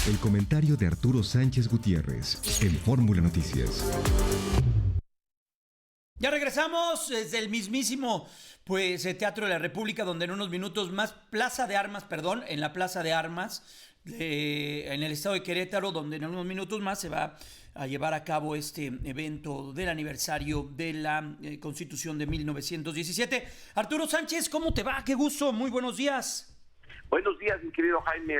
El comentario de Arturo Sánchez Gutiérrez en Fórmula Noticias. Ya regresamos desde el mismísimo Teatro de la República, donde en unos minutos más, en la Plaza de Armas, en el estado de Querétaro, donde en unos minutos más se va a llevar a cabo este evento del aniversario de la Constitución de 1917. Arturo Sánchez, ¿cómo te va? Qué gusto, muy buenos días. Buenos días, mi querido Jaime,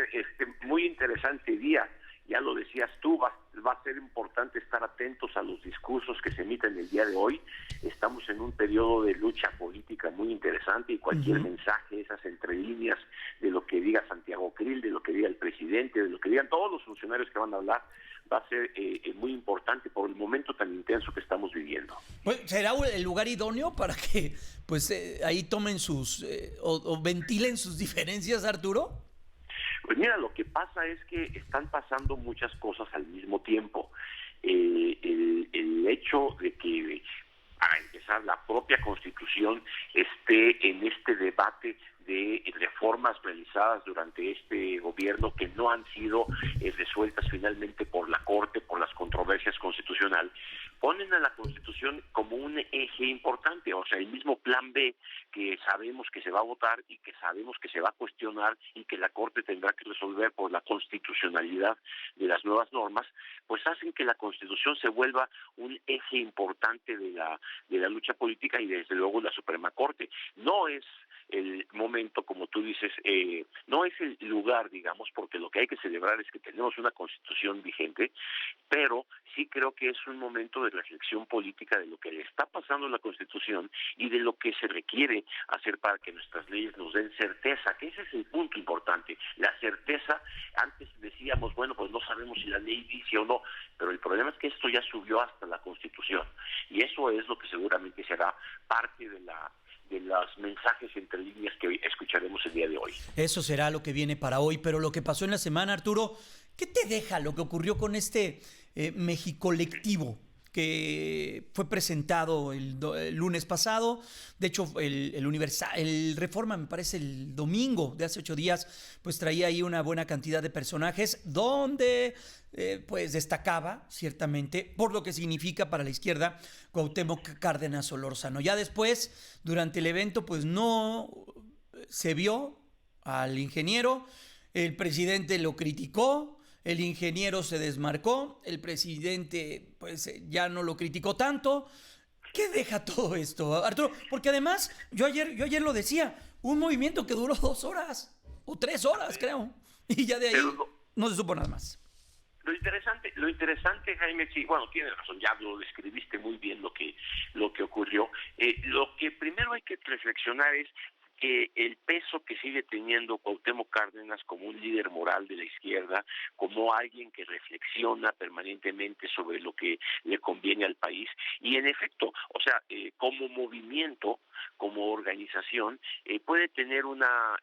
muy interesante día, ya lo decías tú, va a ser importante estar atentos a los discursos que se emiten el día de hoy. Estamos en un periodo de lucha política muy interesante y cualquier mensaje, esas entre líneas de lo que diga Santiago Krill, de lo que diga el presidente, de lo que digan todos los funcionarios que van a hablar, va a ser muy importante por el momento tan intenso que estamos viviendo. Pues, ¿será el lugar idóneo para que ahí tomen o ventilen sus diferencias, Arturo? Pues mira, lo que pasa es que están pasando muchas cosas al mismo tiempo. El hecho de que, para empezar, la propia Constitución esté en este debate de reformas realizadas durante este gobierno que no han sido resueltas finalmente por la Corte, por las controversias constitucionales, ponen a la Constitución como un eje importante, o sea, el mismo plan B que sabemos que se va a votar y que sabemos que se va a cuestionar y que la Corte tendrá que resolver por la constitucionalidad de las nuevas normas, pues hacen que la Constitución se vuelva un eje importante de la lucha política y desde luego la Suprema Corte. No es el momento, como tú dices, no es el lugar, digamos, porque lo que hay que celebrar es que tenemos una Constitución vigente, pero sí creo que es un momento de reflexión política de lo que le está pasando a la Constitución y de lo que se requiere hacer para que nuestras leyes nos den certeza, que ese es el punto importante, la certeza. Antes decíamos, bueno, pues no sabemos si la ley dice o no, pero el problema es que esto ya subió hasta la Constitución y eso es lo que seguramente será parte de los mensajes entre líneas que escucharemos el día de hoy. Eso será lo que viene para hoy, pero lo que pasó en la semana, Arturo, ¿qué te deja lo que ocurrió con este Mexicolectivo que fue presentado el lunes pasado? De hecho, el Reforma, me parece, el domingo de hace 8 días, pues traía ahí una buena cantidad de personajes donde pues destacaba ciertamente por lo que significa para la izquierda Cuauhtémoc Cárdenas Solórzano. Ya después, durante el evento, pues no se vio al ingeniero, el presidente lo criticó, el ingeniero se desmarcó, el presidente pues ya no lo criticó tanto. ¿Qué deja todo esto, Arturo? Porque además, yo ayer lo decía, un movimiento que duró 2 horas o 3 horas, creo, y ya de ahí no se supo nada más. Lo interesante, Jaime, sí, bueno, tienes razón, ya lo describiste muy bien lo que ocurrió. Lo que primero hay que reflexionar es que el peso que sigue teniendo Cuauhtémoc Cárdenas como un líder moral de la izquierda, como alguien que reflexiona permanentemente sobre lo que le conviene al país, y en efecto, o sea, como movimiento, como organización, puede tener una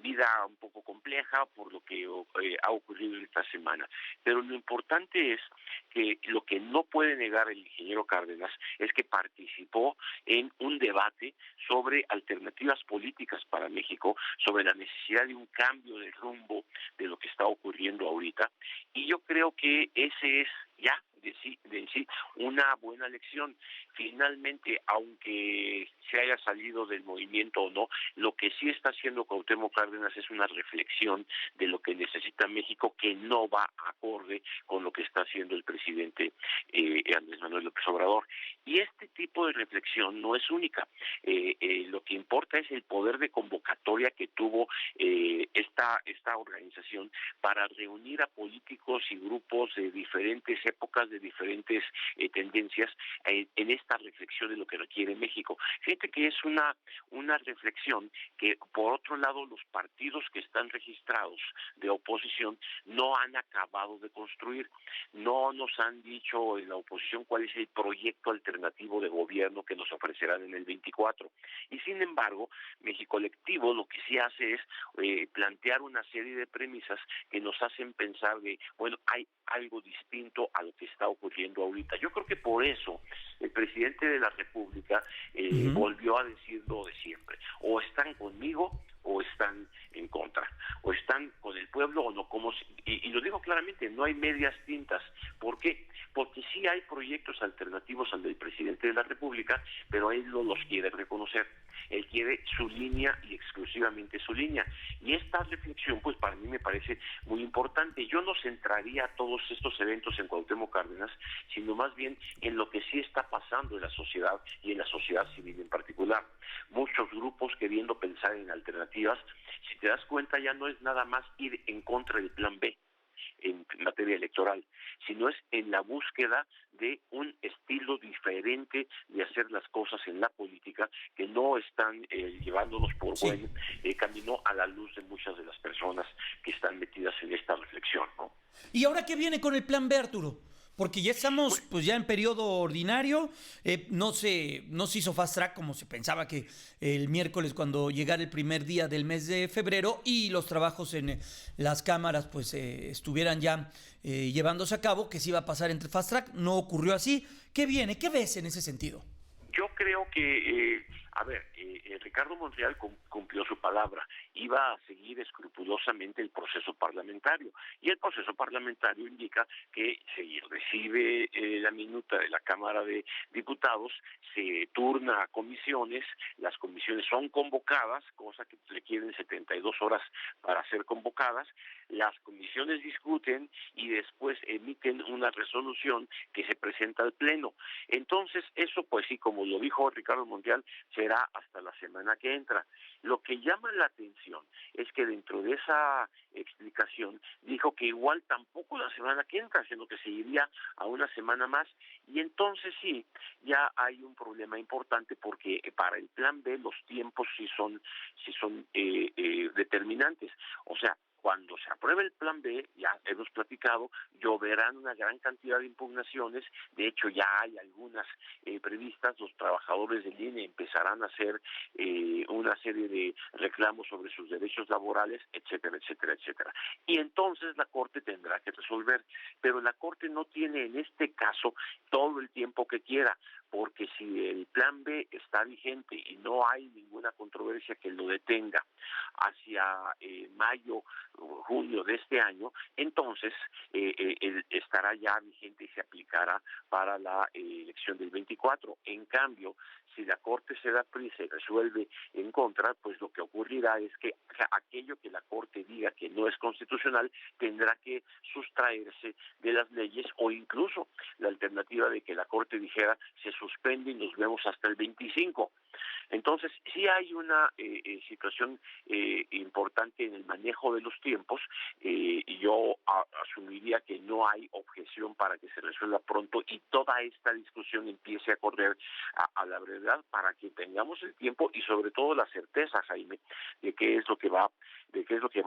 vida un poco compleja por lo que ha ocurrido esta semana. Pero lo importante es que lo que no puede negar el ingeniero Cárdenas es que participó en un debate sobre alternativas políticas para México, sobre la necesidad de un cambio de rumbo de lo que está ocurriendo ahorita, y yo creo que ese es ya de sí una buena lección. Finalmente, aunque se haya salido del movimiento o no, lo que sí está haciendo Cuauhtémoc Cárdenas es una reflexión de lo que necesita México, que no va acorde con lo que está haciendo el presidente Andrés Manuel López Obrador. Y este tipo de reflexión no es única. Lo que importa es el poder de convocatoria que tuvo esta organización para reunir a políticos y grupos de diferentes épocas, de diferentes tendencias, en esta reflexión de lo que requiere México. Fíjate que es una reflexión que, por otro lado, los partidos que están registrados de oposición no han acabado de construir. No nos han dicho en la oposición cuál es el proyecto alternativo de gobierno que nos ofrecerán en el 24. Y sin embargo, Mexicolectivo lo que sí hace es plantear una serie de premisas que nos hacen pensar de, bueno, hay algo distinto a lo que está ocurriendo ahorita. Yo creo que por eso el presidente de la República volvió a decir lo de siempre: o están conmigo o están en contra, o están con el pueblo o no, y lo digo claramente, no hay medias tintas. ¿Por qué? Porque sí hay proyectos alternativos al del presidente de la República, pero él no los quiere reconocer. Él quiere su línea y exclusivamente su línea. Y esta reflexión, pues para mí me parece muy importante. Yo no centraría todos estos eventos en Cuauhtémoc Cárdenas, sino más bien en lo que sí está pasando en la sociedad y en la sociedad civil en particular. Muchos grupos queriendo pensar en alternativas. Si te das cuenta, ya no es nada más ir en contra del plan B en materia electoral, sino es en la búsqueda de un estilo diferente de hacer las cosas en la política, que no están llevándonos por buen camino a la luz de muchas de las personas que están metidas en esta reflexión, ¿no? ¿Y ahora qué viene con el plan B, Arturo? Porque ya estamos pues ya en periodo ordinario, no se hizo fast track como se pensaba que el miércoles cuando llegara el primer día del mes de febrero y los trabajos en las cámaras pues estuvieran ya llevándose a cabo, que se iba a pasar entre fast track, no ocurrió así. ¿Qué viene? ¿Qué ves en ese sentido? Yo creo que, Ricardo Monreal cumplió su palabra, iba a seguir escrupulosamente el proceso parlamentario, y el proceso parlamentario indica que se recibe la minuta de la Cámara de Diputados, se turna a comisiones, las comisiones son convocadas, cosa que requieren 72 horas para ser convocadas, las comisiones discuten y después emiten una resolución que se presenta al Pleno. Entonces, eso pues sí, como lo dijo Ricardo Monreal, será hasta la semana que entra. Lo que llama la atención es que dentro de esa explicación dijo que igual tampoco la semana que entra, sino que se iría a una semana más, y entonces sí, ya hay un problema importante porque para el plan B los tiempos sí son determinantes. O sea, cuando se apruebe el plan B, ya hemos platicado, lloverán una gran cantidad de impugnaciones, de hecho ya hay algunas previstas, los trabajadores del INE empezarán a hacer una serie de reclamos sobre sus derechos laborales, etcétera, etcétera, etcétera. Y entonces la Corte tendrá que resolver, pero la Corte no tiene en este caso todo el tiempo que quiera, porque si el plan B está vigente y no hay ninguna controversia que lo detenga hacia mayo o junio de este año, entonces estará ya vigente y se aplicará para la elección del 24. En cambio, si la Corte se da prisa y resuelve en contra, pues lo que ocurrirá es que aquello que la Corte diga que no es constitucional tendrá que sustraerse de las leyes, o incluso la alternativa de que la Corte dijera se suspende y nos vemos hasta el 25. Entonces, sí hay una situación importante en el manejo de los tiempos, y yo asumiría que no hay objeción para que se resuelva pronto y toda esta discusión empiece a correr a la brevedad para que tengamos el tiempo y sobre todo la certeza, Jaime, de qué es lo que va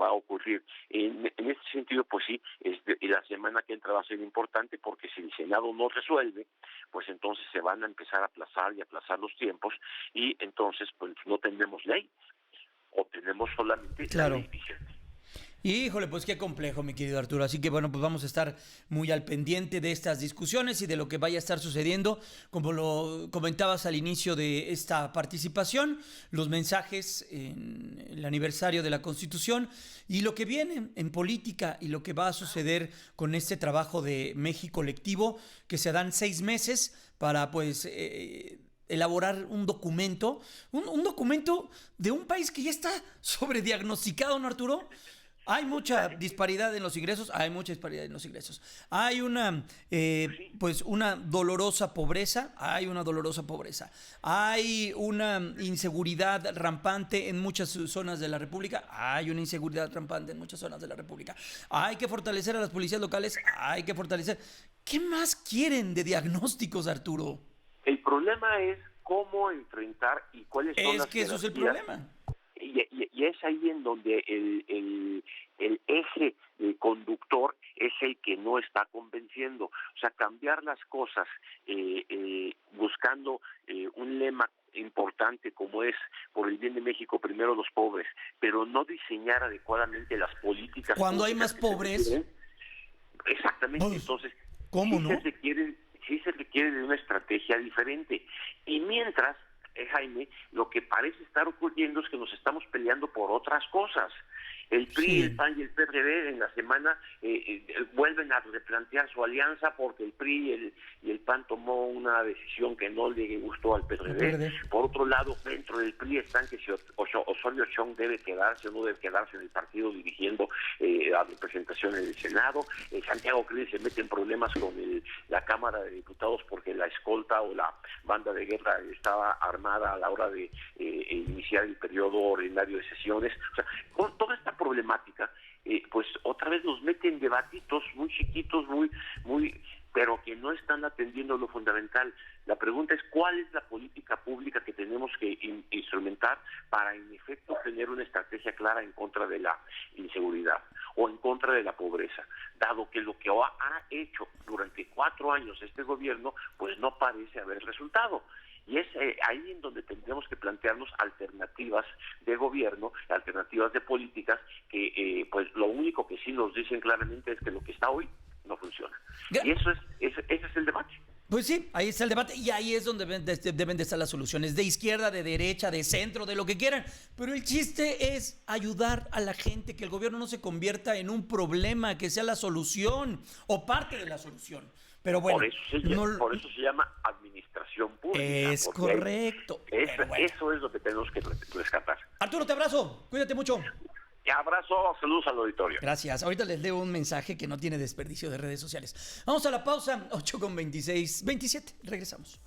a ocurrir. En este sentido, pues sí, la semana que entra va a ser importante porque si el Senado no resuelve, pues entonces se van a empezar a aplazar y aplazar los tiempos y entonces pues no tendremos ley o tenemos solamente la ley vigente. Híjole, pues qué complejo, mi querido Arturo. Así que bueno, pues vamos a estar muy al pendiente de estas discusiones y de lo que vaya a estar sucediendo. Como lo comentabas al inicio de esta participación, los mensajes en el aniversario de la Constitución y lo que viene en política y lo que va a suceder con este trabajo de México colectivo, que se dan 6 meses para pues elaborar un documento, un documento de un país que ya está sobrediagnosticado, ¿no, Arturo? Hay mucha disparidad en los ingresos, Hay una, pues una dolorosa pobreza, Hay una inseguridad rampante en muchas zonas de la República, Hay que fortalecer a las policías locales, ¿Qué más quieren de diagnósticos, Arturo? El problema es cómo enfrentar y cuáles son las que eso es el problema. Y es ahí en donde el eje conductor es el que no está convenciendo. O sea, cambiar las cosas buscando un lema importante como es por el bien de México, primero los pobres, pero no diseñar adecuadamente las políticas. Cuando hay más pobres. Exactamente, pues, entonces, ¿cómo sí se requiere de una estrategia diferente. Y mientras Jaime, lo que parece estar ocurriendo es que nos estamos peleando por otras cosas. El PRI, el PAN y el PRD en la semana vuelven a replantear su alianza porque el PRI y el PAN tomó una decisión que no le gustó al PRD. Por otro lado, dentro del PRI están que si Osorio Chong debe quedarse o no debe quedarse en el partido dirigiendo la representación en el Senado. Santiago Krill se mete en problemas con la Cámara de Diputados porque la escolta o la banda de guerra estaba armada a la hora de iniciar el periodo ordinario de sesiones. O sea, con toda esta problemática, pues otra vez nos meten debatitos muy chiquitos, muy, pero que no están atendiendo lo fundamental. La pregunta es cuál es la política pública que tenemos que instrumentar para en efecto tener una estrategia clara en contra de la inseguridad o en contra de la pobreza, dado que lo que ha hecho durante 4 años este gobierno pues no parece haber resultado. Y es ahí en donde tendremos que plantearnos alternativas de gobierno, alternativas de políticas, que pues lo único que sí nos dicen claramente es que lo que está hoy no funciona. Y ese es el debate. Pues sí, ahí está el debate y ahí es donde deben de estar las soluciones, de izquierda, de derecha, de centro, de lo que quieran. Pero el chiste es ayudar a la gente, que el gobierno no se convierta en un problema, que sea la solución o parte de la solución. Pero bueno, por eso se llama administración pública. Es correcto. Eso es lo que tenemos que rescatar. Arturo, te abrazo. Cuídate mucho. Abrazo, saludos al auditorio. Gracias. Ahorita les leo un mensaje que no tiene desperdicio de redes sociales. Vamos a la pausa, 8:27. Regresamos.